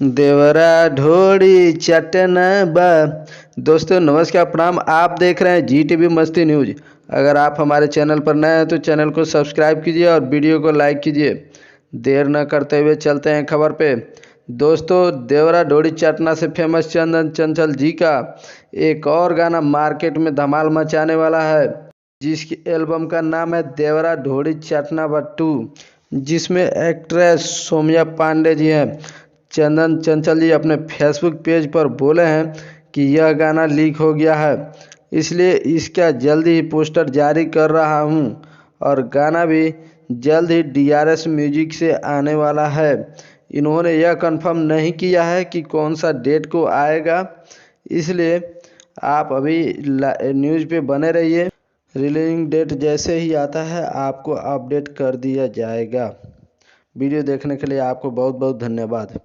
देवरा ढोड़ी चटनबा। दोस्तों नमस्कार प्रणाम। आप देख रहे हैं GTV मस्ती न्यूज। अगर आप हमारे चैनल पर नए हैं तो चैनल को सब्सक्राइब कीजिए और वीडियो को लाइक कीजिए। देर न करते हुए चलते हैं खबर पे। दोस्तों देवरा ढोड़ी चटना से फेमस चंदन चंचल जी का एक और गाना मार्केट में धमाल मचाने वाला है, जिसकी एल्बम का नाम है देवरा ढोड़ी चटना 2, जिसमें एक्ट्रेस सौम्या पांडे जी हैं। चंदन चंचल जी अपने फेसबुक पेज पर बोले हैं कि यह गाना लीक हो गया है, इसलिए इसका जल्द ही पोस्टर जारी कर रहा हूं और गाना भी जल्द ही DRS म्यूजिक से आने वाला है। इन्होंने यह कंफर्म नहीं किया है कि कौन सा डेट को आएगा, इसलिए आप अभी न्यूज़ पे बने रहिए। रिलीजिंग डेट जैसे ही आता है आपको अपडेट कर दिया जाएगा। वीडियो देखने के लिए आपको बहुत बहुत धन्यवाद।